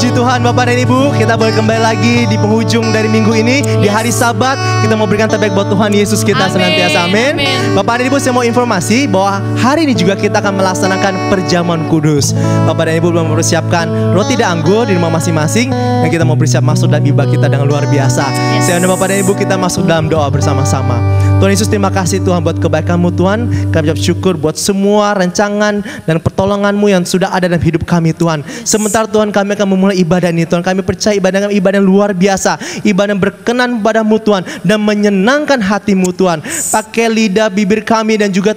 Puji Tuhan Bapak dan Ibu, kita boleh kembali lagi di penghujung dari minggu ini. Di hari Sabat kita mau berikan terbaik buat Tuhan Yesus kita senantiasa. Amin. Bapak dan Ibu, saya mau informasi bahwa hari ini juga kita akan melaksanakan perjamuan kudus. Bapak dan Ibu belum mempersiapkan roti dan anggur di rumah masing-masing, dan kita mau bersiap masuk dalam ibadah kita dengan luar biasa. Saya undang Bapak dan Ibu, kita masuk dalam doa bersama-sama. Tuhan Yesus, terima kasih Tuhan buat kebaikan-Mu Tuhan. Kami ucap syukur buat semua rancangan dan pertolongan-Mu yang sudah ada dalam hidup kami Tuhan. Sementara Tuhan kami akan memulai ibadah ini Tuhan. Kami percaya ibadah kami ibadah yang luar biasa, ibadah yang berkenan padamu Tuhan dan menyenangkan hati-Mu Tuhan. Pakai lidah bibir kami dan juga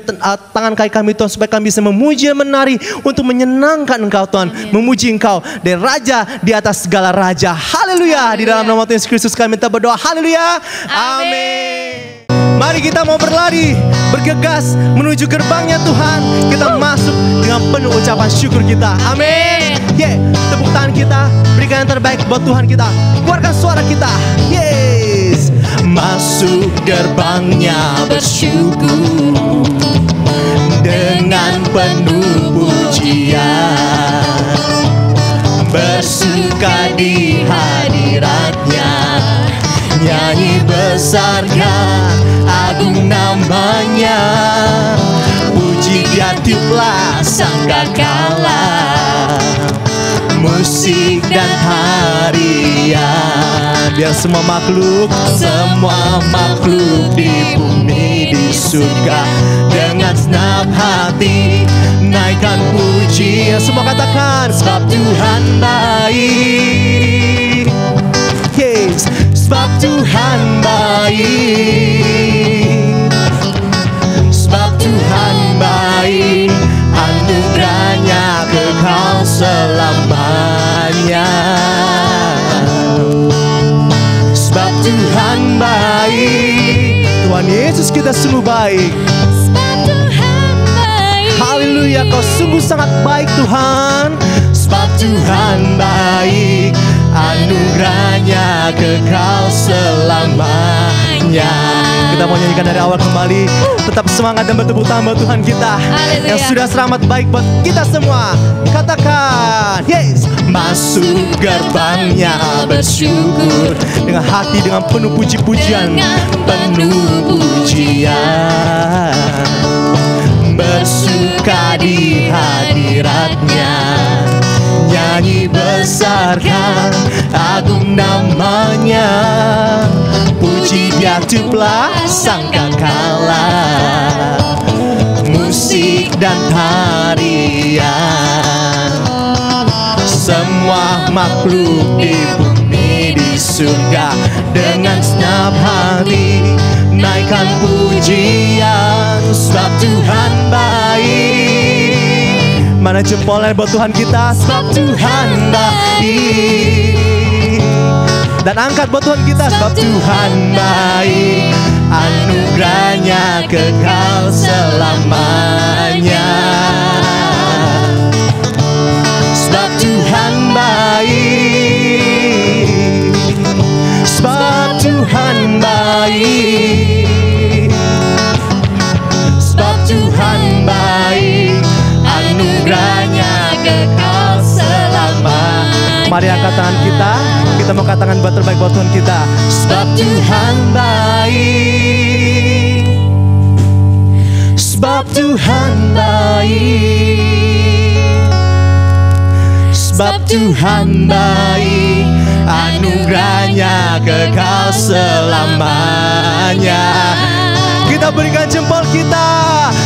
tangan kaki kami Tuhan, supaya kami bisa memuji dan menari untuk menyenangkan Engkau Tuhan. Memuji Engkau dari Raja di atas segala raja. Haleluya. Di dalam nama Tuhan Yesus Kristus kami minta berdoa. Haleluya. Amin. Mari kita mau berlari, bergegas menuju gerbangnya Tuhan. Kita masuk dengan penuh ucapan syukur kita. Amin. Tepuk tangan kita, berikan yang terbaik buat Tuhan kita. Keluarkan suara kita. Yes. Masuk gerbangnya bersyukur dengan penuh pujian, bersuka di hadiratnya, nyanyi besarkan agung namanya, puji dia tiuplah sangkakala, musik dan tarian. Biar semua makhluk di bumi di surga dengan senang hati naikkan puji. Semua katakan, sebab Tuhan baik. Yes. Sebab Tuhan baik, sebab Tuhan baik, anugerahnya kekal selamanya. Sebab Tuhan baik, Tuhan Yesus kita sungguh baik. Sebab Tuhan baik, haleluya, Kau sungguh sangat baik Tuhan. Sebab Tuhan baik, anugerahnya kekal selamanya. Kita mau nyanyikan dari awal kembali. Tetap semangat dan bertepuk tangan buat Tuhan kita. Haleluya. Yang sudah selamat baik buat kita semua. Katakan, yes. Masuk gerbangnya bersyukur dengan hati dengan penuh puji-pujian, penuh pujian, bersuka di hadiratnya, nyanyi besarkan agung namanya, puji dia tiuplah sangkakala, musik dan tarian. Semua makhluk di bumi di surga dengan senang hati naikkan pujian. Sebab Tuhan baik. Mana jempolnya buat Tuhan kita? Sebab Tuhan baik. Dan angkat buat Tuhan kita. Sebab Tuhan baik, anugerahnya kekal selamanya. Sebab Tuhan baik, sebab Tuhan baik, sebab Tuhan baik, anugerahnya kekal selamanya. Mari angkat tangan kita mau angkat tangan buat terbaik buat Tuhan kita. Sebab Tuhan baik, sebab Tuhan baik, sebab Tuhan baik, anugerahnya kekal selamanya. Kita berikan jempol kita.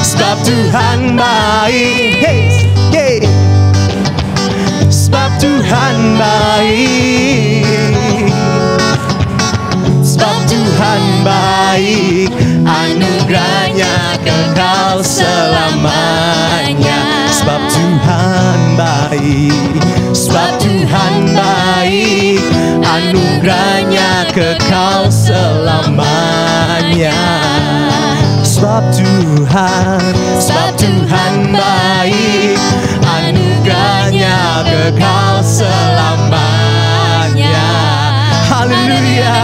Sebab Tuhan baik, hey, hey. Sebab Tuhan baik, sebab Tuhan baik, anugerahnya kekal selamanya. Sebab Tuhan baik, sebab Tuhan baik, anugerahnya kekal selamanya. Sebab Tuhan baik, anugerahnya kekal selamanya. Haleluya.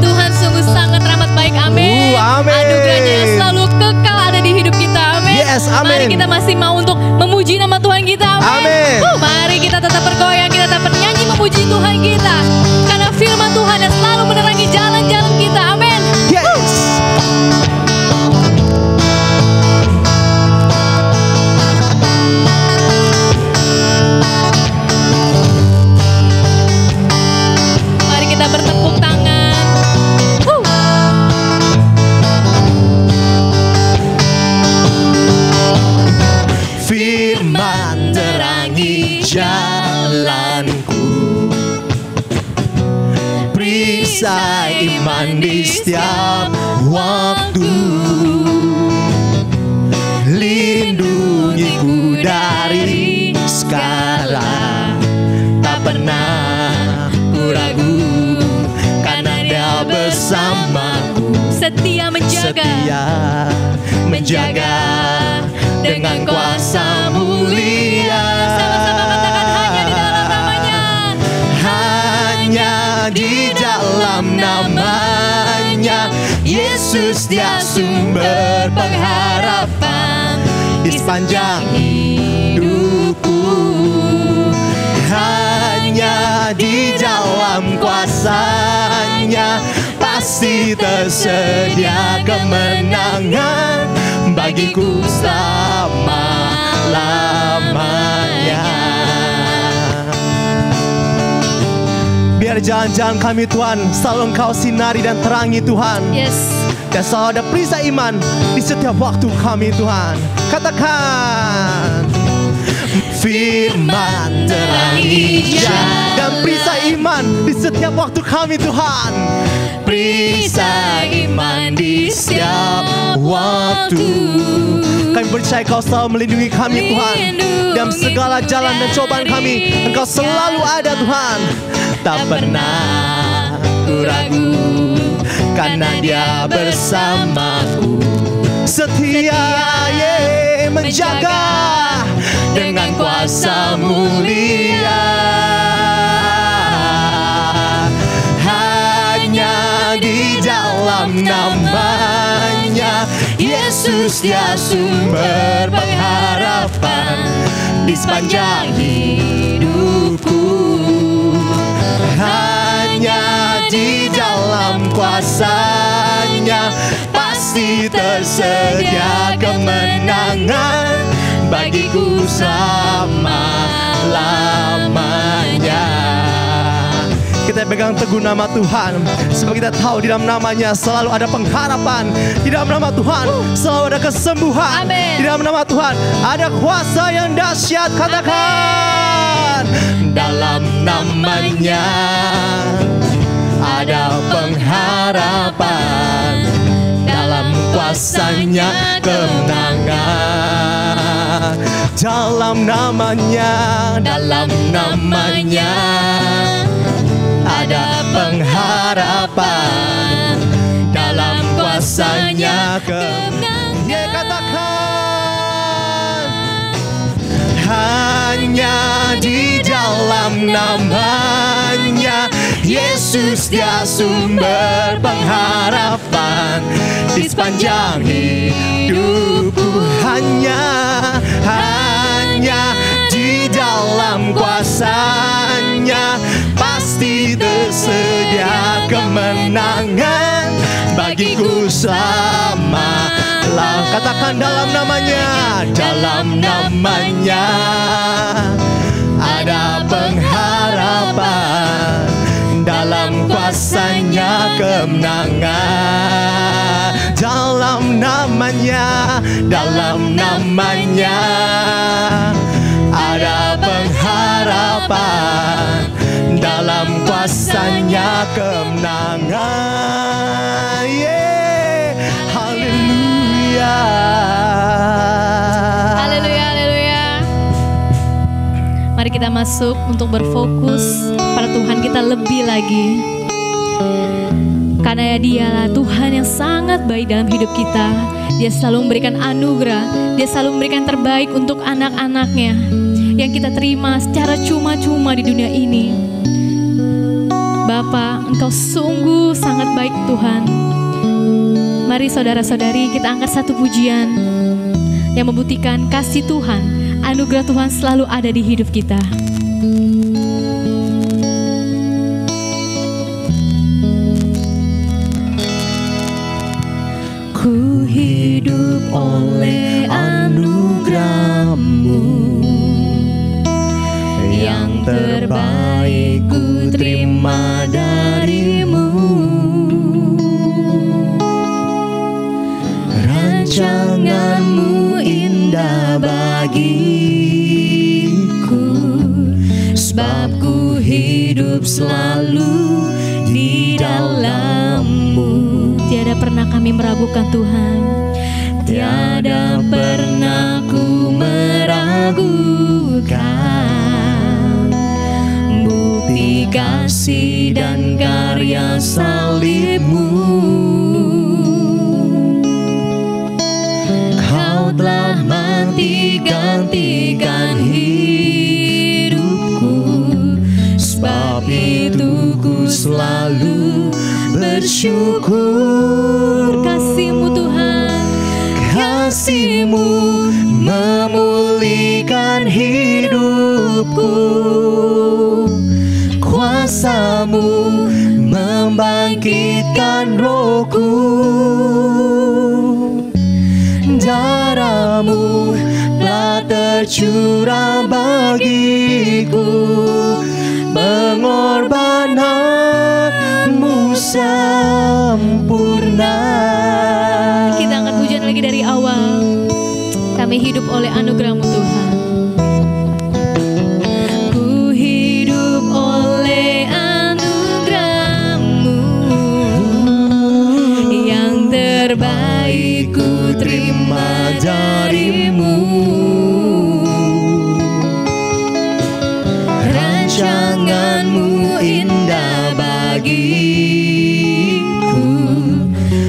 Tuhan sungguh sangat ramah baik. Amin. Amin. Anugerahnya yang selalu kekal ada di hidup kita. Amin. Yes, amin. Mari kita masih mau untuk memuji nama Tuhan kita. Amin. Amin. Mari kita tetap bergoyang, kita kita bernyanyi memuji Tuhan kita. Karena firman Tuhan yang selalu menerangi jalan-jalan kita. Amin. Yes. Mari kita bertepuk tangan. Firman terangi jalanku, perisai iman di setiap waktu, lindungiku dari sekarang. Tak pernah ku ragu, karena Dia bersamaku. Setia menjaga. Setia menjaga dengan kuasa mulia. Sama-sama katakan hanya di dalam namanya. Hanya di dalam namanya Yesus, Dia sumber pengharapan di sepanjang hidupku. Hanya di dalam kuasa-Nya pasti tersedia kemenangan bagiku selama-lamanya. Biar jalan-jalan kami Tuhan selalu Engkau sinari dan terangi Tuhan. Yes. Dan selalu ada perisai iman di setiap waktu kami Tuhan. Katakan, firman terangi jalan dan perisai iman di setiap waktu kami Tuhan. Perisai iman di setiap waktu. Kami percaya Kau selalu melindungi kami Tuhan. Dalam segala jalan dan cobaan kami Engkau selalu ada Tuhan. Tak pernah ku ragu, karena Dia bersamaku. Setia menjaga dengan kuasa mulia. Hanya di dalam namanya Yesus, Dia sumber pengharapan di sepanjang hidupku. Hanya di dalam kuasa-Nya pasti tersedia kemenangan bagiku selama-lamanya. Kita pegang teguh nama Tuhan, sebab kita tahu di dalam namanya selalu ada pengharapan. Di dalam nama Tuhan selalu ada kesembuhan. Amin. Di dalam nama Tuhan ada kuasa yang dahsyat. Katakan, dalam namanya ada pengharapan, dalam kuasa-Nya kemenangan. Dalam namanya ada pengharapan, dalam kuasa-Nya kemenangan. Ya, katakan, hanya di dalam namanya Yesus, Dia sumber pengharapan di sepanjang hidupku. Hanya di dalam kuasa-Nya pasti tersedia kemenangan bagiku selama-lamanya. Katakan, dalam namanya ada pengharapan, dalam kuasa-Nya kemenangan. Dalam namanya ada pengharapan, dalam kuasa-Nya kemenangan. Yeah. Haleluya. Haleluya, haleluya. Mari kita masuk untuk berfokus pada Tuhan kita lebih lagi. Karena Dialah Tuhan yang sangat baik dalam hidup kita. Dia selalu memberikan anugerah, Dia selalu memberikan terbaik untuk anak-anaknya yang kita terima secara cuma-cuma di dunia ini. Bapa, Engkau sungguh sangat baik Tuhan. Mari saudara-saudari kita angkat satu pujian yang membuktikan kasih Tuhan, anugerah Tuhan selalu ada di hidup kita. Ku hidup oleh anugerah-Mu, yang terbaik ku terima dari-Mu. Rancangan-Mu indah bagiku, sebab ku hidup selalu di dalam-Mu. Tiada pernah kami meragukan Tuhan, tiada pernah ku meragukan bukti kasih dan karya salib-Mu. Kau telah mati gantikan hidupku, sebab itu ku selalu bersyukur. Kasih-Mu Tuhan, kasih-Mu memulihkan hidupku, kuasa-Mu membangkitkan rohku, darah-Mu telah tercurah bagiku, pengorbanan-Mu sempurna. Kita angkat pujian lagi dari awal. Kami hidup oleh anugerah-Mu Tuhan. Ku hidup oleh anugerah-Mu, yang terbaik ku terima dari-Mu. Rancangan-Mu indah bagiku,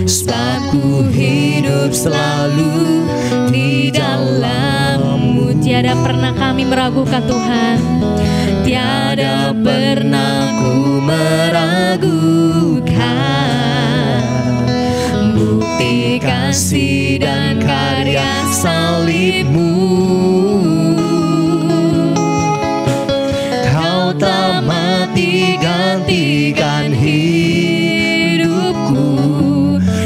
sebab ku hidup selalu di dalam-Mu. Tiada pernah kami meragukan Tuhan, tiada pernah ku meragukan bukti kasih dan karya salib-Mu. Kau telah mati gantikan hidupku,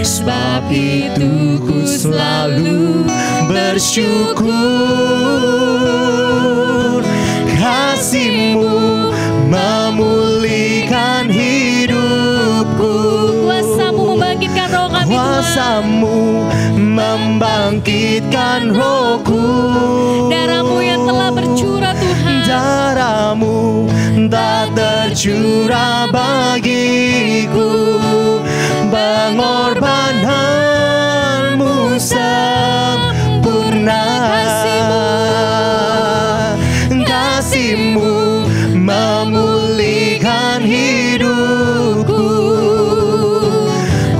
sebab itu ku selalu bersyukur. Kasih-Mu memulihkan hidupku, kuasa-Mu membangkitkan roh kami, kuasa-Mu membangkitkan rohku, darah-Mu yang telah bercurah Tuhan, darah-Mu tak tercurah bagiku, pengorbanan-Mu sempurna. Kasih-Mu memulihkan hidupku,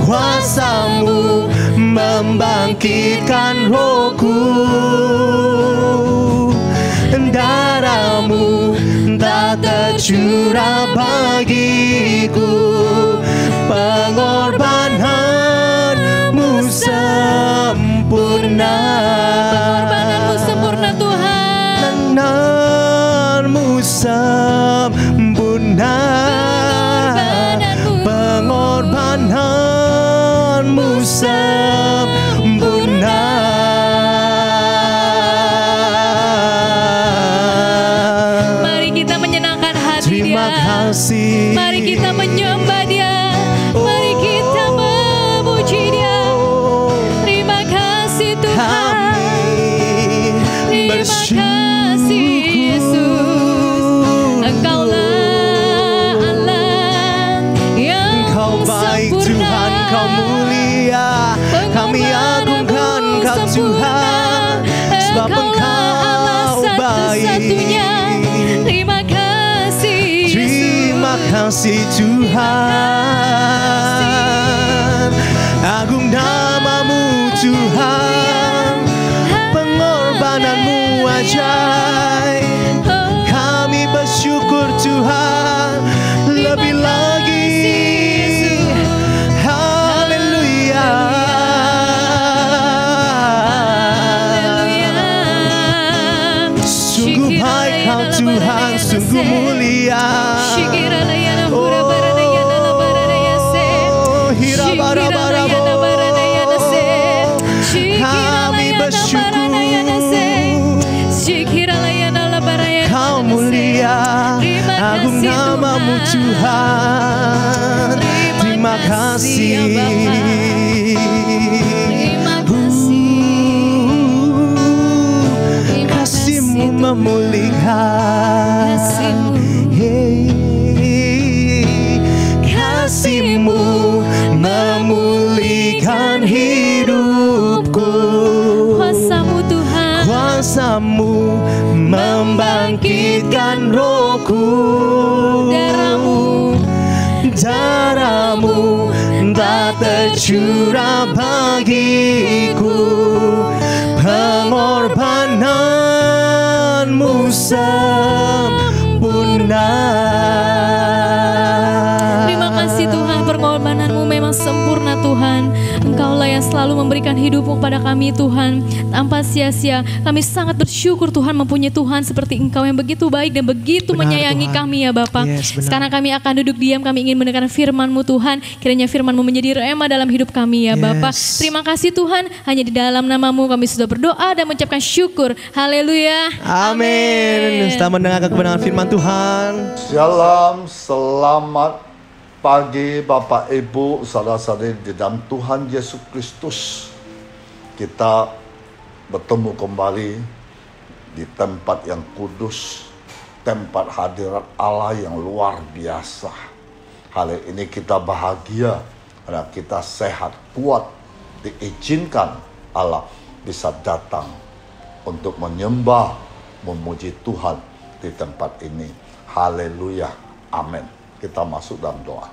kuasa-Mu membangkitkan rohku, darah-Mu tak tercurah bagiku, pengorbanan-Mu sempurna. Pengorbanan-Mu sempurna Tuhan, pengorbanan-Mu sempurna, pengorbanan-Mu sempurna. Mari kita menyenangkan hati Dia, kasih. Mari kita menyembah Dia, mari kita memuji Dia. Terima kasih Tuhan, terima kasih Yesus. Engkaulah Allah yang baik Tuhan, Kau mulia, kami agungkan Kau Tuhan, sebab Engkau baik. Terima kasih Yesus, terima kasih Tuhan. Agung nama-Mu Tuhan, pengorbanan-Mu ajaib. Kami bersyukur Tuhan, lebih lagi. Haleluya, sungguh baik Kau Tuhan, sungguh mulia. Oh, Tuhan. Terima kasih ya Bapa. Terima kasih. Kasih-Mu memulihkan. Kasih-Mu memulihkan hidupku. Kuasa-Mu Tuhan. Kuasa-Mu membangkitkan rohku. Darah-Mu tak tercurah bagiku. Pengorbanan-Mu sempurna. Terima kasih Tuhan, pengorbanan-Mu memang sempurna Tuhan. Engkaulah yang selalu memberikan hidup-Mu kepada kami Tuhan, tanpa sia-sia. Kami sangat bersyukur Tuhan mempunyai Tuhan seperti Engkau yang begitu baik dan begitu menyayangi Tuhan. kami ya Bapa. Yes, sekarang kami akan duduk diam, kami ingin mendengar firman-Mu Tuhan. Kiranya firman-Mu menjadi rema dalam hidup kami ya Bapa. Terima kasih Tuhan, hanya di dalam nama-Mu kami sudah berdoa dan mengucapkan syukur. Haleluya. Amin. Setelah mendengarkan kebenaran firman Tuhan. Shalom, selamat pagi Bapak Ibu, saudara-saudari di dalam Tuhan Yesus Kristus. Kita bertemu kembali di tempat yang kudus, tempat hadirat Allah yang luar biasa. Hari ini kita bahagia karena kita sehat, kuat, diizinkan Allah bisa datang untuk menyembah, memuji Tuhan di tempat ini. Haleluya, amin. Kita masuk dalam doa.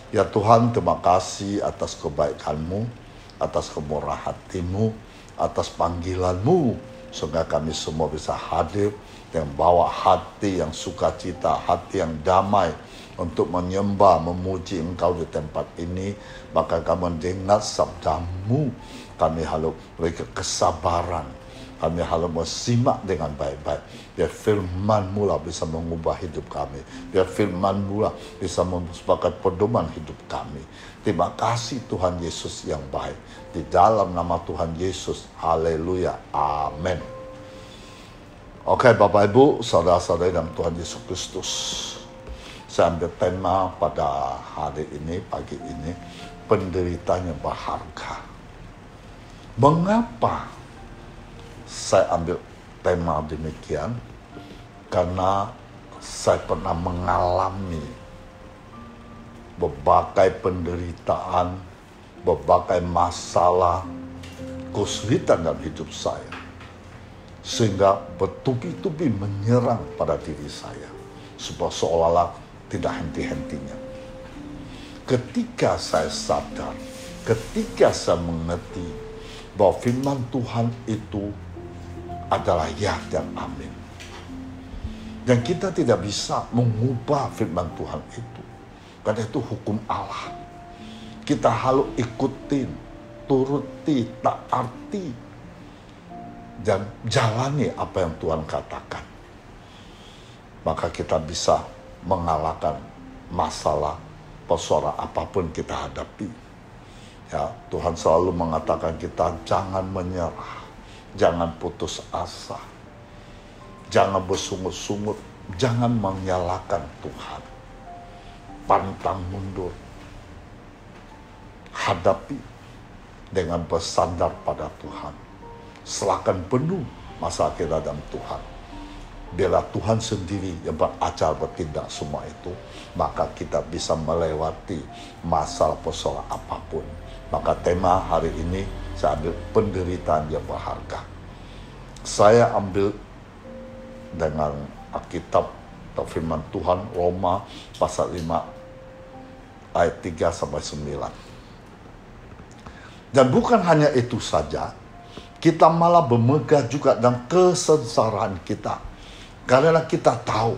Ya Tuhan, terima kasih atas kebaikan-Mu, atas kemurahan hati-Mu, atas panggilan-Mu, sehingga kami semua bisa hadir dan bawa hati yang sukacita, hati yang damai untuk menyembah, memuji Engkau di tempat ini. Maka kami mendengar sabda-Mu, kami harus beri kesabaran, kami harus menyimak dengan baik-baik. Biar firman-Mu lah bisa mengubah hidup kami. Biar firman-Mu lah bisa sebagai pedoman hidup kami. Terima kasih Tuhan Yesus yang baik. Di dalam nama Tuhan Yesus. Haleluya. Amin. Oke Bapak Ibu, saudara-saudari dalam Tuhan Yesus Kristus. Saya ambil tema pada hari ini, pagi ini. Penderitaan yang berharga. Mengapa saya ambil tema demikian? Karena saya pernah mengalami berbagai penderitaan, berbagai masalah, kesulitan dalam hidup saya. Sehingga bertubi-tubi menyerang pada diri saya. Seolah-olah tidak henti-hentinya. Ketika saya sadar, ketika saya mengerti bahwa firman Tuhan itu adalah ya dan amin. Dan kita tidak bisa mengubah firman Tuhan itu. Karena itu hukum Allah. Kita harus ikutin, turuti, taati, dan jalani apa yang Tuhan katakan. Maka kita bisa mengalahkan masalah, persoalan apapun kita hadapi. Ya, Tuhan selalu mengatakan kita jangan menyerah, jangan putus asa, jangan bersungut-sungut, jangan menyalahkan Tuhan. Pantang mundur, hadapi dengan bersandar pada Tuhan. Serahkan penuh masalah kita dalam Tuhan. Bila Tuhan sendiri yang beracara bertindak semua itu, maka kita bisa melewati masalah persoalan apapun. Maka tema hari ini saya ambil penderitaan yang berharga. Saya ambil dengan Alkitab atau firman Tuhan Roma pasal 5 ayat 3-9. Dan bukan hanya itu saja, kita malah bermegah juga dalam kesengsaraan kita. Karena kita tahu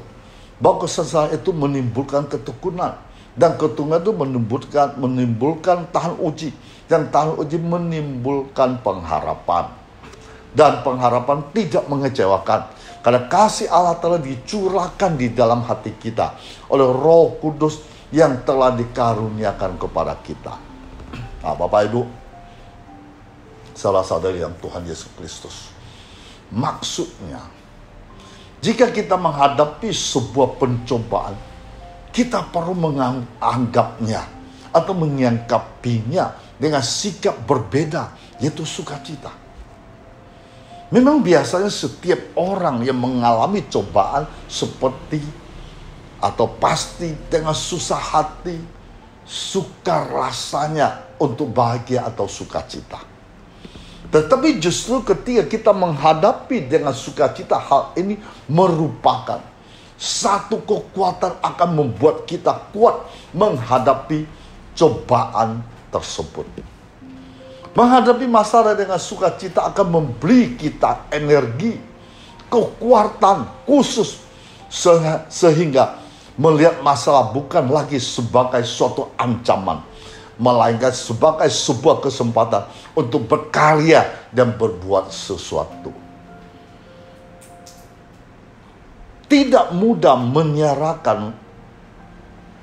bahwa kesengsaraan itu menimbulkan ketekunan. Dan ketekunan itu menimbulkan tahan uji. Dan tahan uji menimbulkan pengharapan. Dan pengharapan tidak mengecewakan. Karena kasih Allah telah dicurahkan di dalam hati kita oleh Roh Kudus yang telah dikaruniakan kepada kita. Nah, Bapak Ibu, saudara-saudari yang Tuhan Yesus Kristus. Maksudnya, jika kita menghadapi sebuah pencobaan, kita perlu menganggapnya atau menyangkapinya dengan sikap berbeda, yaitu sukacita. Memang biasanya setiap orang yang mengalami cobaan seperti atau pasti dengan susah hati, sukar rasanya untuk bahagia atau sukacita. Tetapi justru ketika kita menghadapi dengan sukacita, hal ini merupakan satu kekuatan akan membuat kita kuat menghadapi cobaan tersebut. Menghadapi masalah dengan sukacita akan memberi kita energi, kekuatan khusus sehingga melihat masalah bukan lagi sebagai suatu ancaman, melainkan sebagai sebuah kesempatan untuk berkarya dan berbuat sesuatu. Tidak mudah menyerahkan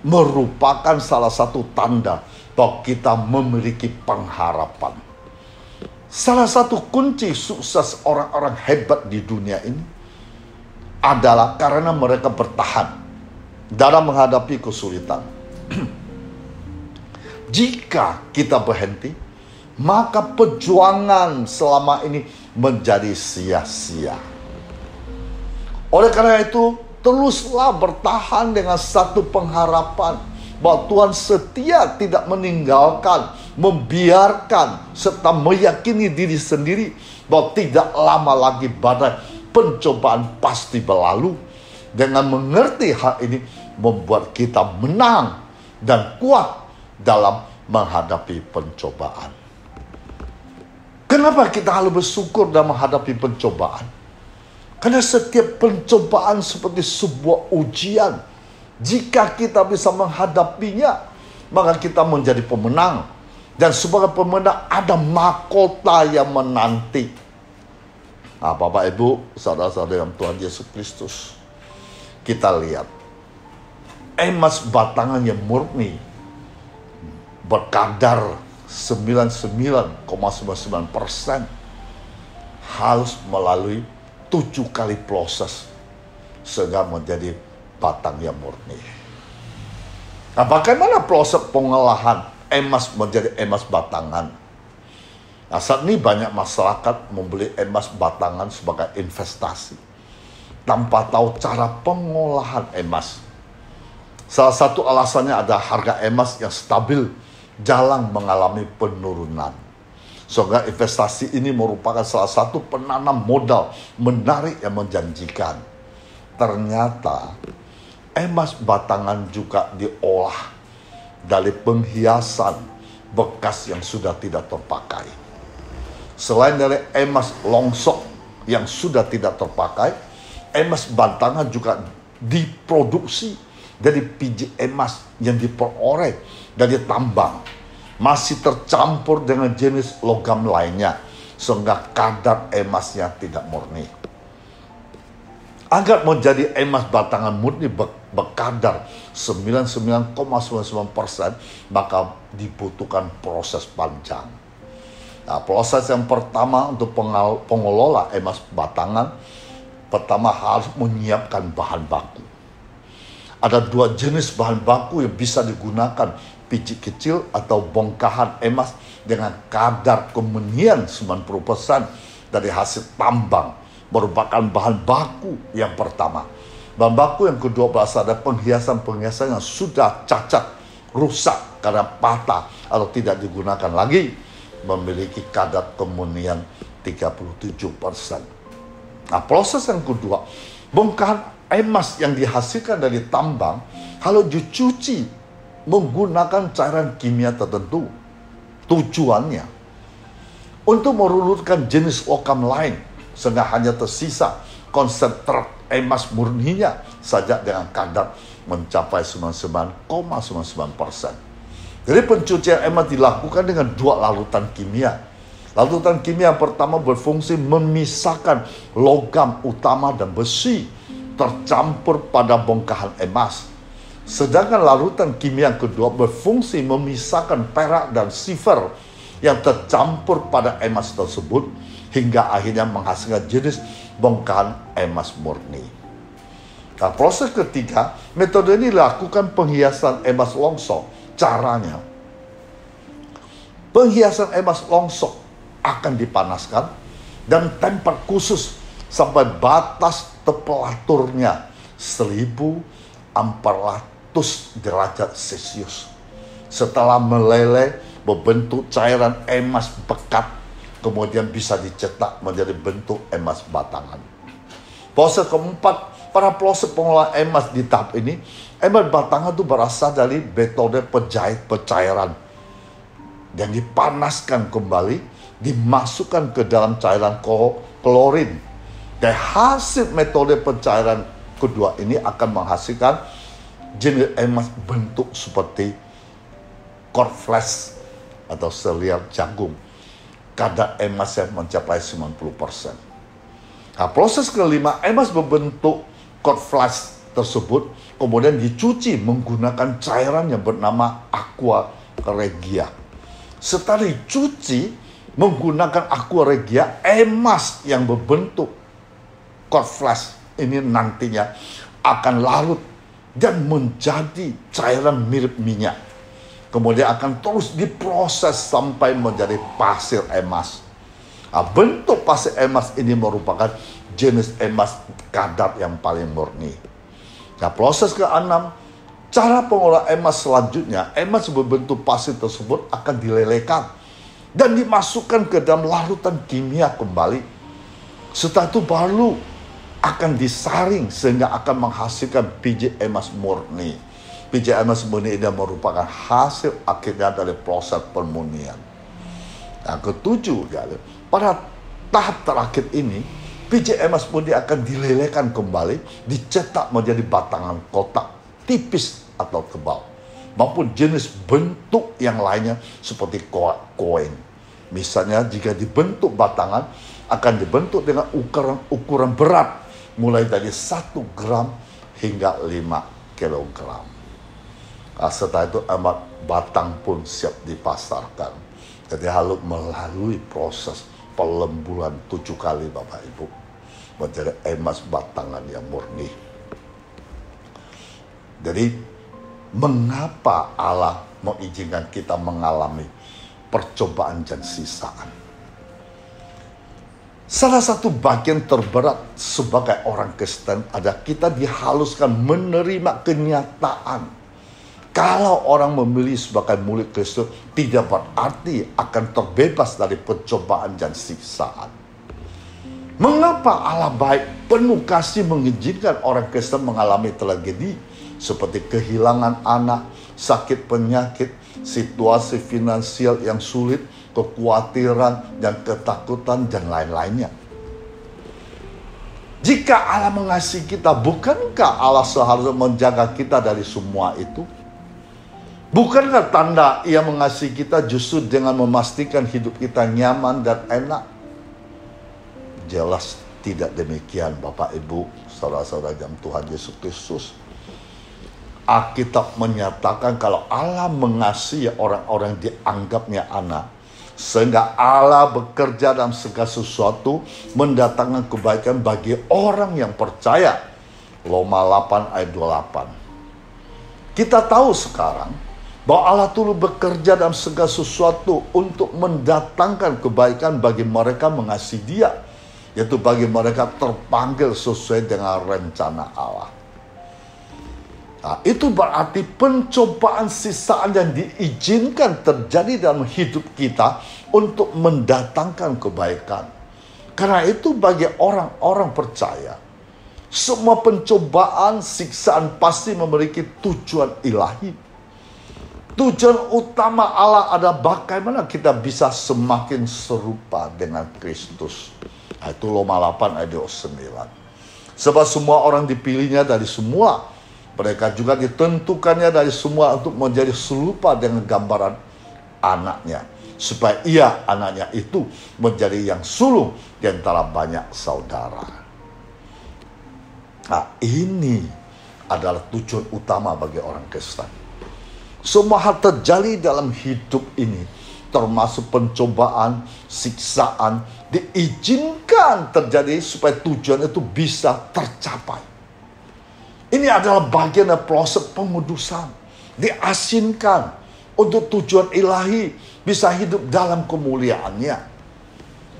merupakan salah satu tanda bahwa kita memiliki pengharapan. Salah satu kunci sukses orang-orang hebat di dunia ini adalah karena mereka bertahan dalam menghadapi kesulitan. Jika kita berhenti, maka perjuangan selama ini menjadi sia-sia. Oleh karena itu, teruslah bertahan dengan satu pengharapan bahwa Tuhan setia tidak meninggalkan, membiarkan, serta meyakini diri sendiri bahwa tidak lama lagi badai pencobaan pasti berlalu. Dengan mengerti hal ini membuat kita menang dan kuat dalam menghadapi pencobaan. Kenapa kita harus bersyukur dalam menghadapi pencobaan? Karena setiap pencobaan seperti sebuah ujian. Jika kita bisa menghadapinya, maka kita menjadi pemenang. Dan sebagai pemenang ada mahkota yang menanti. Nah, Bapak Ibu, saudara-saudara yang Tuhan Yesus Kristus, kita lihat emas batangan yang murni berkadar 99,99% harus melalui 7 kali proses sehingga menjadi batang yang murni. Nah, bagaimana proses pengolahan emas menjadi emas batangan? Nah, saat ini banyak masyarakat membeli emas batangan sebagai investasi tanpa tahu cara pengolahan emas. Salah satu alasannya ada harga emas yang stabil jarang mengalami penurunan. Sehingga investasi ini merupakan salah satu penanam modal menarik yang menjanjikan. Ternyata emas batangan juga diolah dari penghiasan bekas yang sudah tidak terpakai. Selain dari emas longsok yang sudah tidak terpakai, emas batangan juga diproduksi dari biji emas yang diperoleh dari tambang, masih tercampur dengan jenis logam lainnya, sehingga kadar emasnya tidak murni. Agar menjadi emas batangan murni berkadar 99,99%, maka dibutuhkan proses panjang. Nah, proses yang pertama untuk pengelola emas batangan, pertama harus menyiapkan bahan baku. Ada 2 jenis bahan baku yang bisa digunakan, biji kecil atau bongkahan emas dengan kadar kemurnian 90% dari hasil tambang merupakan bahan baku yang pertama. Bahan baku yang kedua berasal dari penghiasan-penghiasan yang sudah cacat, rusak karena patah atau tidak digunakan lagi, memiliki kadar kemurnian 37%. Nah, proses yang kedua, bongkahan emas yang dihasilkan dari tambang kalau dicuci menggunakan cairan kimia tertentu. Tujuannya untuk merunutkan jenis logam lain sehingga hanya tersisa konsentrat emas murninya saja dengan kadar mencapai 99,99%. Jadi pencucian emas dilakukan dengan 2 larutan kimia. Larutan kimia yang pertama berfungsi memisahkan logam utama dan besi tercampur pada bongkahan emas. Sedangkan larutan kimia yang kedua berfungsi memisahkan perak dan silver yang tercampur pada emas tersebut hingga akhirnya menghasilkan jenis bongkahan emas murni. Nah, proses ketiga, metode ini lakukan penghiasan emas longsor. Caranya, penghiasan emas longsor akan dipanaskan dan tempat khusus sampai batas temperaturnya 1400 derajat Celcius. Setelah meleleh, berbentuk cairan emas pekat, kemudian bisa dicetak menjadi bentuk emas batangan. Proses keempat, pada proses pengolahan emas di tahap ini, emas batangan itu berasal dari metode penjahit cairan yang dipanaskan kembali, dimasukkan ke dalam cairan klorin. Dan hasil metode pencairan kedua ini akan menghasilkan jenis emas bentuk seperti core flash atau selial jagung. Kadar emasnya mencapai 90%. Nah, proses kelima, emas berbentuk core flash tersebut kemudian dicuci menggunakan cairan yang bernama aqua regia. Setelah dicuci menggunakan aqua regia, emas yang berbentuk core flash ini nantinya akan larut dan menjadi cairan mirip minyak. Kemudian akan terus diproses sampai menjadi pasir emas. Nah, bentuk pasir emas ini merupakan jenis emas kadar yang paling murni. Nah, proses ke-6, cara pengolahan emas selanjutnya, emas berbentuk pasir tersebut akan dilelehkan dan dimasukkan ke dalam larutan kimia kembali. Setelah itu baru akan disaring sehingga akan menghasilkan biji emas murni. Biji emas murni ini merupakan hasil akhirnya dari proses permurnian. Nah, ketujuh, pada tahap terakhir ini, biji emas murni akan dilelehkan kembali, dicetak menjadi batangan kotak, tipis atau tebal, maupun jenis bentuk yang lainnya seperti koin. Misalnya jika dibentuk batangan, akan dibentuk dengan ukuran berat, mulai dari 1 gram hingga 5 kilogram. Nah, setelah itu emas batang pun siap dipasarkan. Jadi harus melalui proses pelemburan 7 kali Bapak Ibu menjadi emas batangan yang murni. Jadi mengapa Allah mengizinkan kita mengalami percobaan dan siksaan? Salah satu bagian terberat sebagai orang Kristen adalah kita dihaluskan menerima kenyataan. Kalau orang memilih sebagai murid Kristus, tidak berarti akan terbebas dari pencobaan dan siksaan. Mengapa Allah baik penuh kasih mengizinkan orang Kristen mengalami tragedi seperti kehilangan anak, sakit penyakit, situasi finansial yang sulit, kekhawatiran dan ketakutan dan lain-lainnya? Jika Allah mengasihi kita, bukankah Allah seharusnya menjaga kita dari semua itu? Bukankah tanda Ia mengasihi kita justru dengan memastikan hidup kita nyaman dan enak? Jelas tidak demikian Bapak Ibu, saudara-saudara dalam Tuhan Yesus Kristus. Alkitab menyatakan kalau Allah mengasihi orang-orang dianggapnya anak, sehingga Allah bekerja dalam segala sesuatu mendatangkan kebaikan bagi orang yang percaya. Roma 8 ayat 28. Kita tahu sekarang bahwa Allah turut bekerja dalam segala sesuatu untuk mendatangkan kebaikan bagi mereka mengasihi Dia, yaitu bagi mereka terpanggil sesuai dengan rencana Allah. Nah, itu berarti pencobaan siksaan yang diizinkan terjadi dalam hidup kita untuk mendatangkan kebaikan. Karena itu bagi orang-orang percaya, semua pencobaan siksaan pasti memiliki tujuan ilahi. Tujuan utama Allah adalah bagaimana kita bisa semakin serupa dengan Kristus. Nah, itu Roma 8 ayat 9. Sebab semua orang dipilihnya dari semua, mereka juga ditentukannya dari semua untuk menjadi serupa dengan gambaran anaknya, supaya ia, anaknya itu, menjadi yang sulung di antara banyak saudara. Nah, ini adalah tujuan utama bagi orang Kristen. Semua hal terjadi dalam hidup ini, termasuk pencobaan, siksaan, diizinkan terjadi supaya tujuan itu bisa tercapai. Ini adalah bagian dari proses pengudusan. Diasinkan untuk tujuan ilahi, bisa hidup dalam kemuliaannya.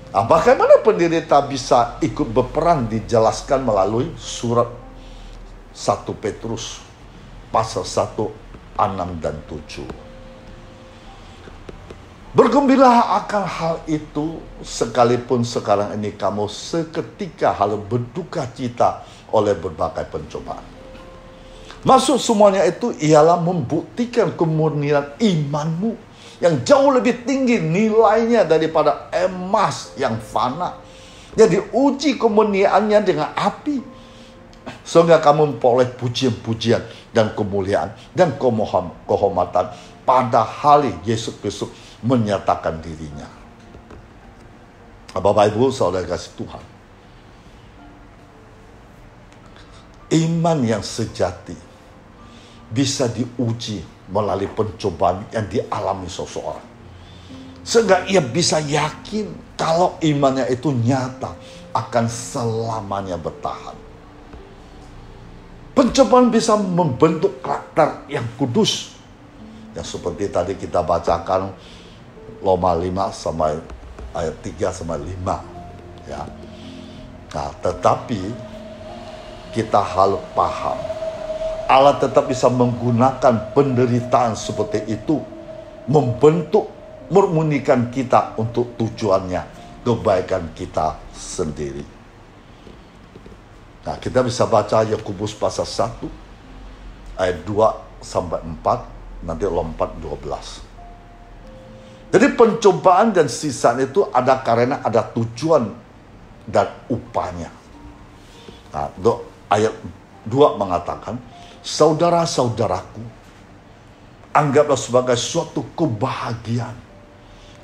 Nah, bagaimana penderita bisa ikut berperan dijelaskan melalui surat 1 Petrus pasal 1, 6 dan 7. Bergembiralah akan hal itu, sekalipun sekarang ini kamu seketika harus berduka cita oleh berbagai pencobaan. Maksud semuanya itu ialah membuktikan kemurnian imanmu yang jauh lebih tinggi nilainya daripada emas yang fana, yang diuji kemurniannya dengan api, sehingga kamu memperoleh pujian-pujian dan kemuliaan dan kehormatan pada hari Yesus Kristus menyatakan dirinya. Bapak Ibu saudara kasih Tuhan, iman yang sejati bisa diuji melalui pencobaan yang dialami seseorang, sehingga ia bisa yakin kalau imannya itu nyata akan selamanya bertahan. Pencobaan bisa membentuk karakter yang kudus, yang seperti tadi kita bacakan Roma 5 sampai ayat 3 sampai 5, ya. Nah, tetapi kita harus paham, Allah tetap bisa menggunakan penderitaan seperti itu membentuk, memurnikan kita untuk tujuannya, kebaikan kita sendiri. Nah, kita bisa baca Yakobus pasal 1 ayat 2 sampai 4, nanti lompat 12. Jadi pencobaan dan sisaan itu ada karena ada tujuan dan upahnya. Nah, ayat 2 mengatakan, saudara-saudaraku, anggaplah sebagai suatu kebahagiaan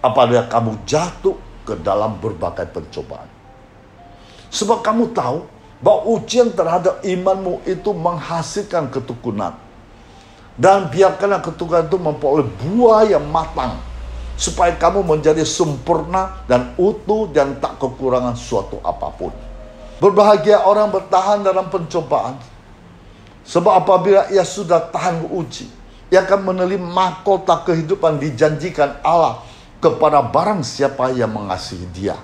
apabila kamu jatuh ke dalam berbagai pencobaan. Sebab kamu tahu bahwa ujian terhadap imanmu itu menghasilkan ketekunan. Dan biarkanlah ketekunan itu memperoleh buah yang matang, supaya kamu menjadi sempurna dan utuh dan tak kekurangan suatu apapun. Berbahagia orang bertahan dalam pencobaan, sebab apabila ia sudah tahan uji, ia akan menerima mahkota kehidupan dijanjikan Allah kepada barang siapa yang mengasihi dia.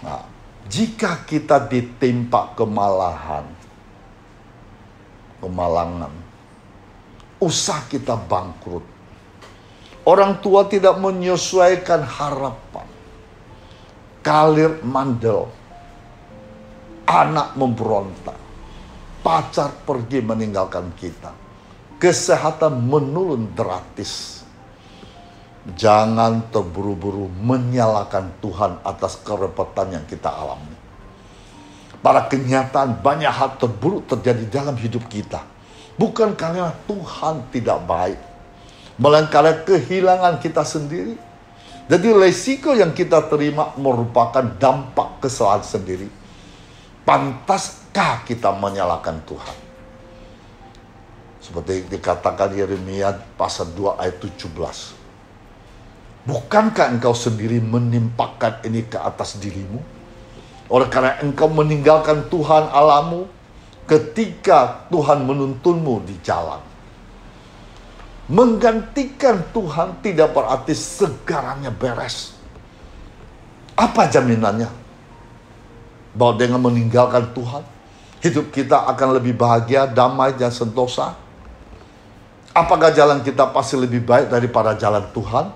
Nah, jika kita ditimpa kemalangan, usaha kita bangkrut, orang tua tidak menyesuaikan harapan, karir mandel, anak memberontak, pacar pergi meninggalkan kita, kesehatan menurun drastis. Jangan terburu-buru menyalahkan Tuhan atas kerepotan yang kita alami. Pada kenyataan banyak hal terburuk terjadi dalam hidup kita, bukan karena Tuhan tidak baik, melainkan karena kehilangan kita sendiri. Jadi resiko yang kita terima merupakan dampak kesalahan sendiri. Pantaskah kita menyalahkan Tuhan? Seperti dikatakan Yeremia pasal 2 ayat 17. Bukankah engkau sendiri menimpakan ini ke atas dirimu? Oleh karena engkau meninggalkan Tuhan Allahmu ketika Tuhan menuntunmu di jalan. Menggantikan Tuhan tidak berarti segalanya beres. Apa jaminannya? Bahwa dengan meninggalkan Tuhan, hidup kita akan lebih bahagia, damai, dan sentosa? Apakah jalan kita pasti lebih baik daripada jalan Tuhan?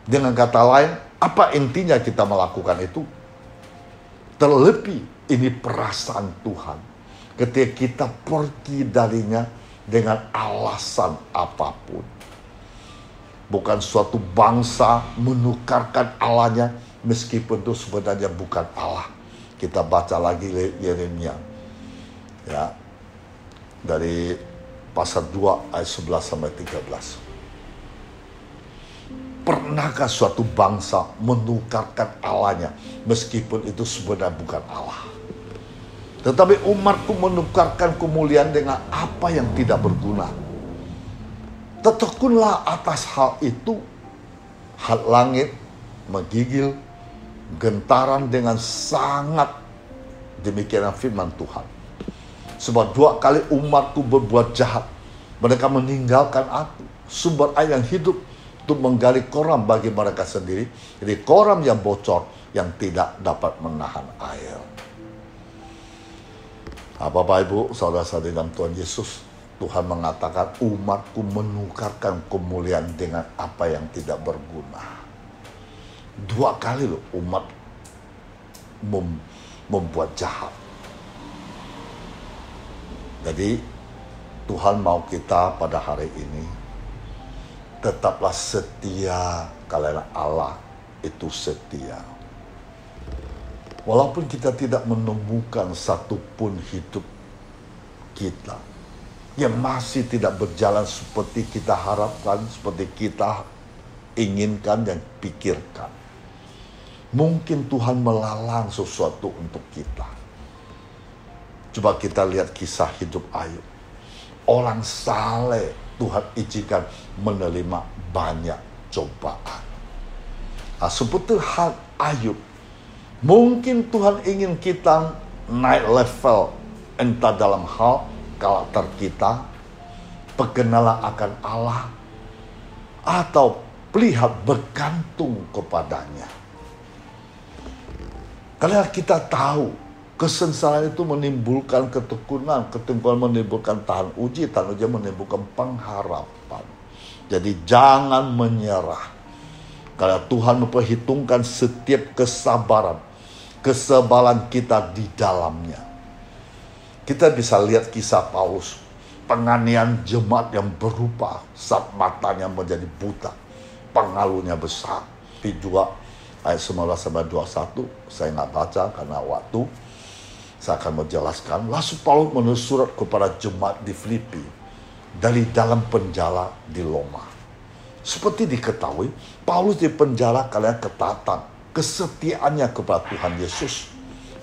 Dengan kata lain, apa intinya kita melakukan itu? Terlebih ini perasaan Tuhan ketika kita pergi darinya dengan alasan apapun. Bukan suatu bangsa menukarkan Allahnya meskipun itu sebenarnya bukan Allah. Kita baca lagi Yeremia, ya, dari pasal 2 ayat 11 sampai 13. Pernahkah suatu bangsa menukarkan Allahnya meskipun itu sebenarnya bukan Allah? Tetapi umatku menukarkan kemuliaan dengan apa yang tidak berguna. Tertekunlah atas hal itu. Hal langit menggigil, gentaran dengan sangat. Demikian firman Tuhan. Sebab 2 kali umatku berbuat jahat. Mereka meninggalkan aku, sumber air yang hidup, untuk menggali kolam bagi mereka sendiri. Jadi kolam yang bocor, yang tidak dapat menahan air. Bapak, Ibu, saudara-saudari dalam Tuhan Yesus, Tuhan mengatakan umatku menukarkan kemuliaan dengan apa yang tidak berguna. 2 kali loh umat membuat jahat. Jadi Tuhan mau kita pada hari ini tetaplah setia karena Allah itu setia. Walaupun kita tidak menemukan satupun hidup kita yang masih tidak berjalan seperti kita harapkan, seperti kita inginkan dan pikirkan. Mungkin Tuhan melalang sesuatu untuk kita. Coba kita lihat kisah hidup Ayub. Orang saleh Tuhan izinkan menerima banyak cobaan. Seperti hal Ayub, mungkin Tuhan ingin kita naik level, entah dalam hal karakter kita, pengenalan akan Allah, atau lihat bergantung kepadanya. Karena kita tahu kesengsaraan itu menimbulkan ketekunan, ketekunan menimbulkan tahan uji menimbulkan pengharapan. Jadi jangan menyerah. Karena Tuhan memperhitungkan setiap kesabaran kita di dalamnya. Kita bisa lihat kisah Paulus, penganiayaan jemaat yang berupa saat matanya menjadi buta, pengaruhnya besar. Tapi juga ayat 19-21 saya nggak baca karena waktu. Saya akan menjelaskan. Lalu Paulus menulis surat kepada jemaat di Filipi dari dalam penjara di Roma. Seperti diketahui, Paulus di penjara karena ketaatan, kesetiaannya kepada Tuhan Yesus.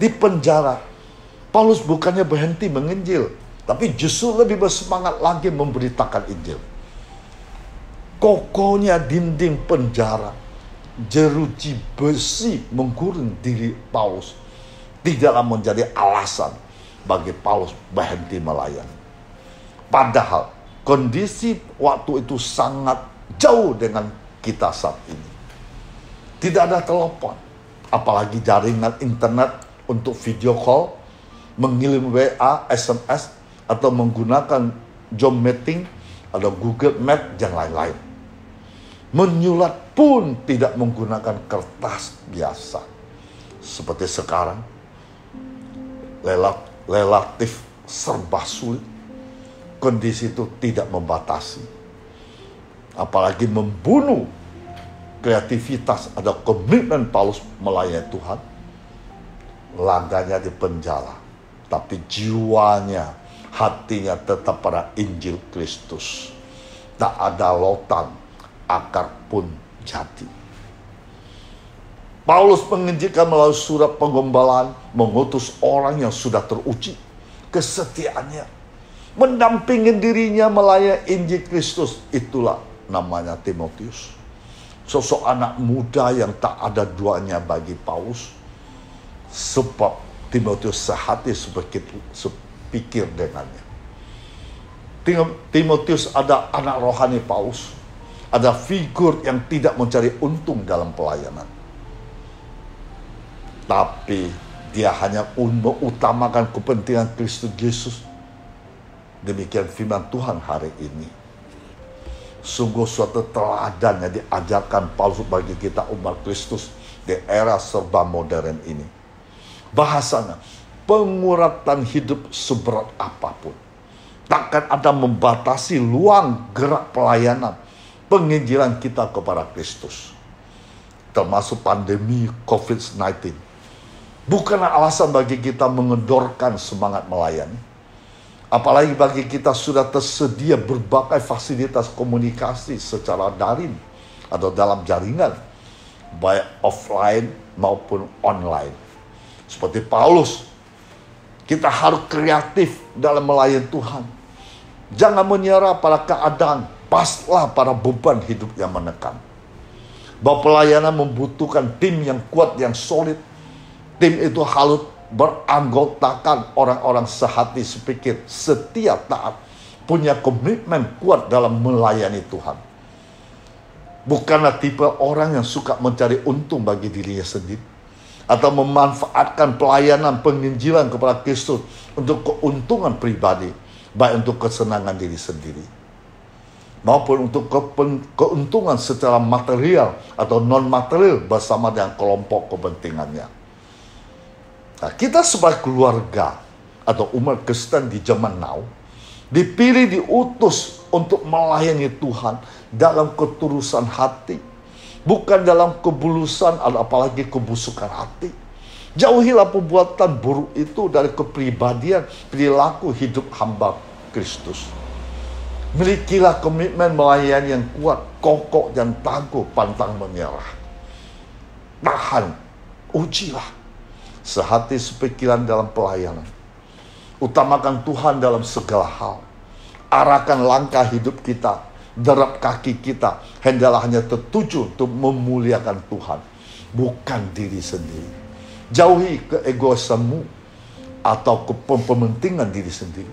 Di penjara, Paulus bukannya berhenti menginjil, tapi justru lebih bersemangat lagi memberitakan Injil. Kokohnya dinding penjara, jeruji besi menggurung diri Paulus, tidaklah menjadi alasan bagi Paulus berhenti melayani. Padahal kondisi waktu itu sangat jauh dengan kita saat ini. Tidak ada telepon, apalagi jaringan internet untuk video call, mengirim WA, SMS, atau menggunakan Zoom meeting atau Google Map dan lain-lain. Menyulat pun tidak menggunakan kertas biasa. Seperti sekarang, relatif serba sulit. Kondisi itu tidak membatasi, apalagi membunuh kreativitas atau komitmen Paulus melayani Tuhan. Laganya di penjara, tapi jiwanya, hatinya tetap pada Injil Kristus. Tak ada lautan, akar pun jadi. Paulus menginjilkan melalui surat penggembalaan, mengutus orang yang sudah teruji kesetiaannya, mendampingi dirinya melayani Injil Kristus. Itulah namanya Timotius, sosok anak muda yang tak ada duanya bagi Paulus, sebab Timotius sehati sepikir dengannya. Timotius ada anak rohani Paulus, ada figur yang tidak mencari untung dalam pelayanan. Tapi dia hanya mengutamakan kepentingan Kristus Yesus. Demikian firman Tuhan hari ini. Sungguh suatu teladan yang diajarkan Paulus bagi kita umat Kristus di era serba modern ini. Bahasanya, penguratan hidup seberat apapun, takkan ada membatasi luang gerak pelayanan penginjilan kita kepada Kristus. Termasuk pandemi COVID-19. Bukanlah alasan bagi kita mengendorkan semangat melayani. Apalagi bagi kita sudah tersedia berbagai fasilitas komunikasi secara daring atau dalam jaringan, baik offline maupun online. Seperti Paulus, kita harus kreatif dalam melayani Tuhan. Jangan menyerah pada keadaan, paslah pada beban hidup yang menekan. Bahwa pelayanan membutuhkan tim yang kuat, yang solid. Tim itu harus beranggotakan orang-orang sehati sepikir, setia, taat, punya komitmen kuat dalam melayani Tuhan. Bukanlah tipe orang yang suka mencari untung bagi dirinya sendiri, atau memanfaatkan pelayanan penginjilan kepada Kristus untuk keuntungan pribadi, baik untuk kesenangan diri sendiri, maupun untuk keuntungan secara material atau non-material bersama dengan kelompok kepentingannya. Nah, kita sebagai keluarga atau umat Kristen di zaman now dipilih, diutus untuk melayani Tuhan dalam ketulusan hati, bukan dalam kebulusan atau apalagi kebusukan hati. Jauhilah perbuatan buruk itu dari kepribadian perilaku hidup hamba Kristus. Milikilah komitmen melayani yang kuat, kokoh dan tangguh, pantang menyerah. Tahan, ujilah sehati sepikiran dalam pelayanan. Utamakan Tuhan dalam segala hal. Arahkan langkah hidup kita, derap kaki kita, hendaklah hanya tertuju untuk memuliakan Tuhan, bukan diri sendiri. Jauhi keegoismemu atau kepentingan diri sendiri.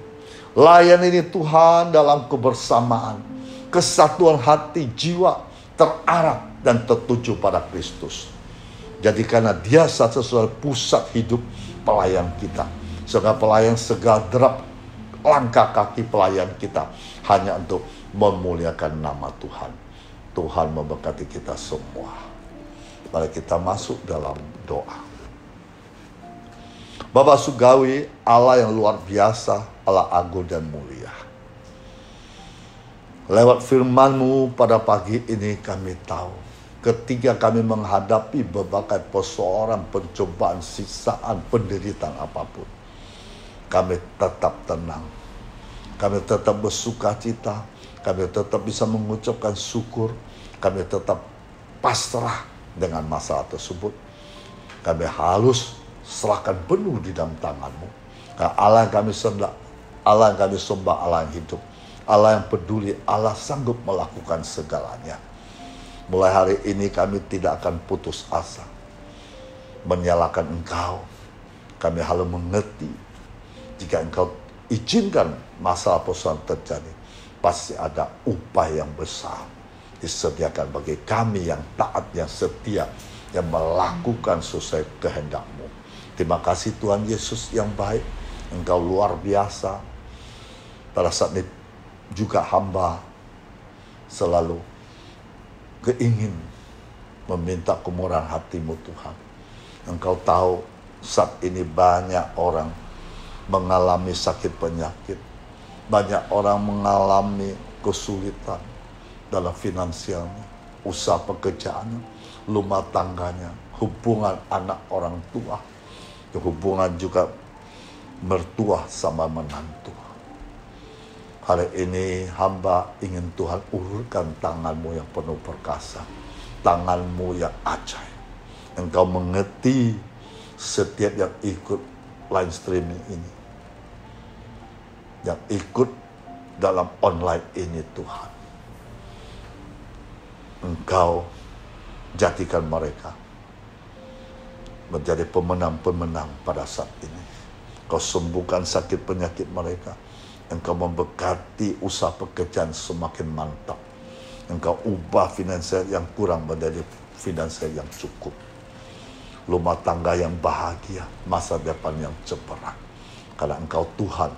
Layani Tuhan dalam kebersamaan, kesatuan hati, jiwa, terarah dan tertuju pada Kristus. Jadikanlah Dia satu-satunya pusat hidup pelayan kita. Sehingga pelayan segala derap langkah kaki pelayan kita hanya untuk memuliakan nama Tuhan. Tuhan memberkati kita semua. Mari kita masuk dalam doa. Bapa Surgawi, Allah yang luar biasa, Allah agung dan mulia. Lewat firman-Mu pada pagi ini kami tahu, ketika kami menghadapi berbagai persoalan, pencobaan, siksaan, penderitaan apapun, kami tetap tenang. Kami tetap bersuka cita. Kami tetap bisa mengucapkan syukur. Kami tetap pasrah dengan masalah tersebut. Kami harus serahkan penuh di dalam tangan-Mu. Karena Allah yang kami sembah, Allah yang kami sembah, Allah yang hidup, Allah yang peduli, Allah sanggup melakukan segalanya. Mulai hari ini kami tidak akan putus asa menyalahkan Engkau. Kami harus mengerti, jika Engkau izinkan masalah persoalan terjadi, pasti ada upah yang besar disediakan bagi kami yang taat, yang setia, yang melakukan sesuai kehendak-Mu. Terima kasih Tuhan Yesus yang baik. Engkau luar biasa. Pada saat ini juga hamba selalu keingin meminta kemurahan hati-Mu Tuhan. Engkau tahu saat ini banyak orang mengalami sakit penyakit. Banyak orang mengalami kesulitan dalam finansialnya, usaha pekerjaannya, rumah tangganya, hubungan anak orang tua, hubungan juga mertua sama menantu. Hari ini hamba ingin Tuhan ulurkan tangan-Mu yang penuh perkasa, tangan-Mu yang ajaib. Engkau mengerti setiap yang ikut live streaming ini, yang ikut dalam online ini Tuhan. Engkau jadikan mereka menjadi pemenang-pemenang pada saat ini. Kau sembuhkan sakit penyakit mereka. Engkau memberkati usaha pekerjaan semakin mantap. Engkau ubah finansial yang kurang menjadi finansial yang cukup. Rumah tangga yang bahagia, masa depan yang cemerlang. Karena Engkau Tuhan,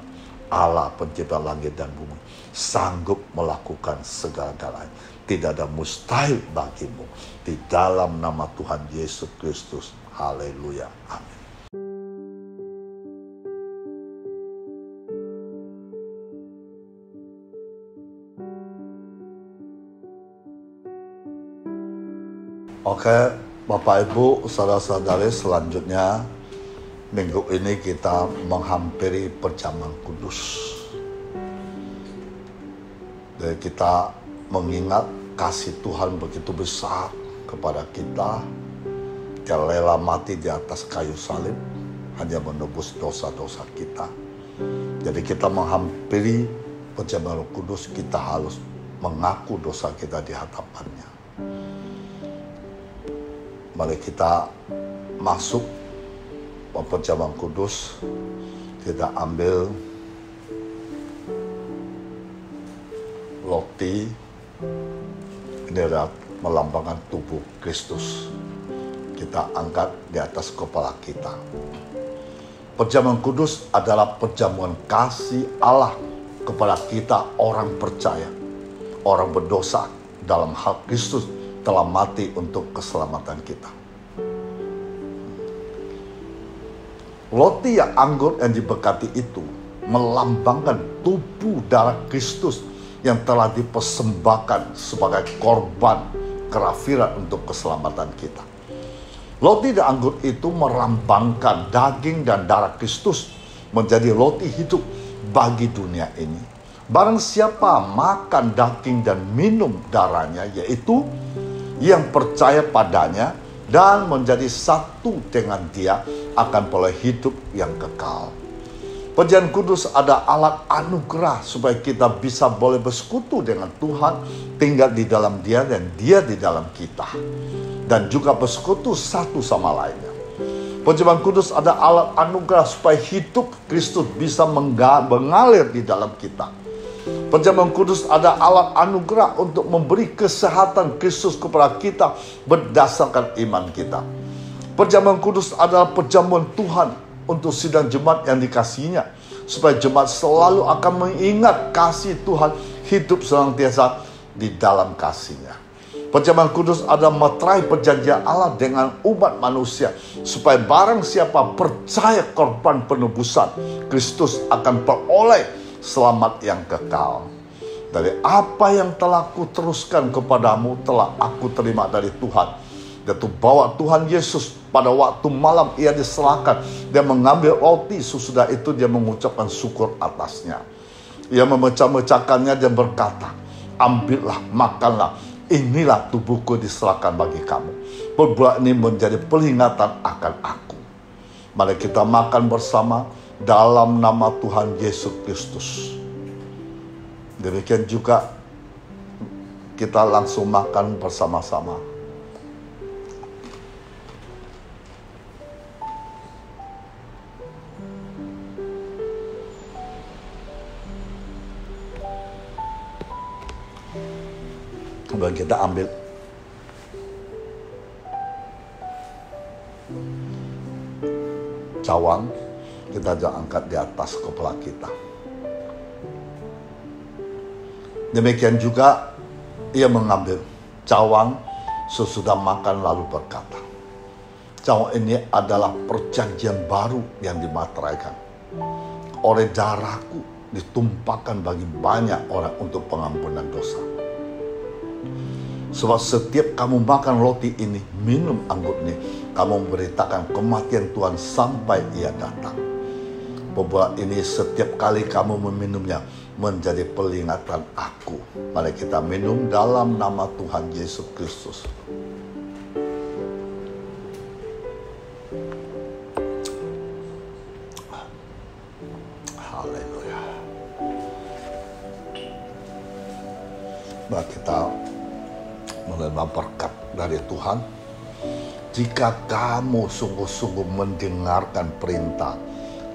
Allah pencipta langit dan bumi, sanggup melakukan segala-galanya. Tidak ada mustahil bagi-Mu. Di dalam nama Tuhan Yesus Kristus. Haleluya. Amin. Oke, Bapak Ibu, saudara-saudari, selanjutnya minggu ini kita menghampiri perjamuan kudus. Dan kita mengingat kasih Tuhan begitu besar kepada kita. Dia rela mati di atas kayu salib hanya menebus dosa-dosa kita. Jadi kita menghampiri perjamuan kudus, kita harus mengaku dosa kita di hadapannya. Mari kita masuk perjamuan kudus, kita ambil roti. Ini adalah melambangkan tubuh Kristus. Kita angkat di atas kepala kita. Perjamuan kudus adalah perjamuan kasih Allah kepada kita orang percaya, orang berdosa dalam hal Kristus telah mati untuk keselamatan kita. Roti yang anggur yang diberkati itu melambangkan tubuh darah Kristus yang telah dipersembahkan sebagai korban kerafiran untuk keselamatan kita. Roti dan anggur itu melambangkan daging dan darah Kristus menjadi roti hidup bagi dunia ini. Barang siapa makan daging dan minum darahnya, yaitu yang percaya padanya dan menjadi satu dengan dia, akan peroleh hidup yang kekal. Perjamuan kudus ada alat anugerah supaya kita bisa boleh bersekutu dengan Tuhan, tinggal di dalam Dia dan Dia di dalam kita, dan juga bersekutu satu sama lainnya. Perjamuan kudus ada alat anugerah supaya hidup Kristus bisa mengalir di dalam kita. Perjamuan kudus ada alat anugerah untuk memberi kesehatan Kristus kepada kita berdasarkan iman kita. Perjamuan kudus adalah perjamuan Tuhan untuk sidang jemaat yang dikasihinya, supaya jemaat selalu akan mengingat kasih Tuhan hidup senantiasa di dalam kasih-Nya. Perjamuan kudus adalah materai perjanjian Allah dengan umat manusia, supaya barang siapa percaya korban penebusan Kristus akan peroleh selamat yang kekal. Dari apa yang telah kuteruskan kepadamu telah aku terima dari Tuhan, yaitu bahwa Tuhan Yesus pada waktu malam ia diserahkan, dia mengambil roti, sesudah itu dia mengucapkan syukur atasnya. Ia memecah-mecahkannya dan berkata, ambillah, makanlah, inilah tubuhku diserahkan bagi kamu. Perbuatan ini menjadi peringatan akan aku. Mari kita makan bersama dalam nama Tuhan Yesus Kristus. Demikian juga kita langsung makan bersama-sama. Kemudian kita ambil cawang, kita jangan angkat di atas kepala kita. Demikian juga ia mengambil cawang sesudah makan lalu berkata, cawang ini adalah perjanjian baru yang dimateraikan. Oleh darahku ditumpahkan bagi banyak orang untuk pengampunan dosa. Sebab setiap kamu makan roti ini, minum anggur ini, kamu memberitakan kematian Tuhan sampai ia datang. Perbuatan ini setiap kali kamu meminumnya menjadi peringatan aku. Mari kita minum dalam nama Tuhan Yesus Kristus. Haleluya. Mari kita menerima berkat dari Tuhan. Jika kamu sungguh-sungguh mendengarkan perintah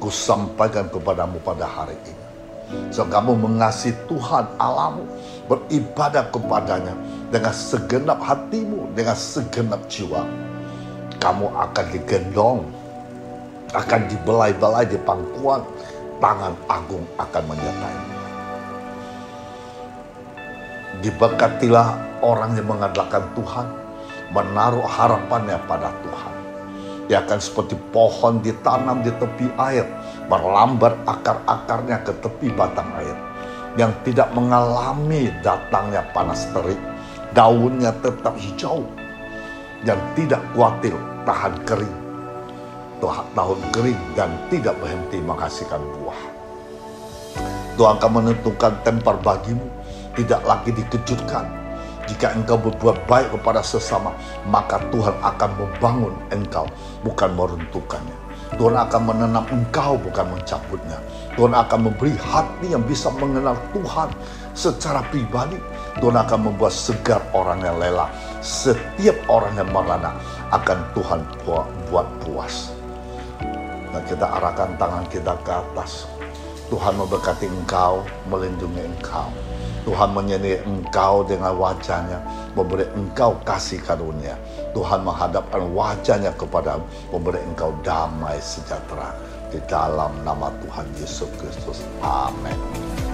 kusampaikan kepadamu pada hari ini, so kamu mengasihi Tuhan Allahmu, beribadah kepadanya dengan segenap hatimu, dengan segenap jiwa, kamu akan digendong, akan dibelai-belai di pangkuan tangan agung akan menyertaimu. Diberkatilah orang yang mengandalkan Tuhan, menaruh harapannya pada Tuhan. Dia akan seperti pohon ditanam di tepi air, merambat akar-akarnya ke tepi batang air, yang tidak mengalami datangnya panas terik, daunnya tetap hijau, yang tidak khawatir tahan kering, tahun kering, dan tidak berhenti menghasilkan buah. Tuhan akan menentukan tempat bagimu, tidak lagi dikejutkan. Jika engkau berbuat baik kepada sesama, maka Tuhan akan membangun engkau, bukan meruntuhkannya. Tuhan akan menanam engkau, bukan mencabutnya. Tuhan akan memberi hati yang bisa mengenal Tuhan secara pribadi. Tuhan akan membuat segar orang yang lelah. Setiap orang yang merana akan Tuhan buat puas. Dan kita arahkan tangan kita ke atas. Tuhan memberkati engkau, melindungi engkau. Tuhan menyertai engkau dengan wajahnya, memberi engkau kasih karunia. Tuhan menghadapkan wajahnya kepadamu, memberi engkau damai sejahtera. Di dalam nama Tuhan Yesus Kristus. Amin.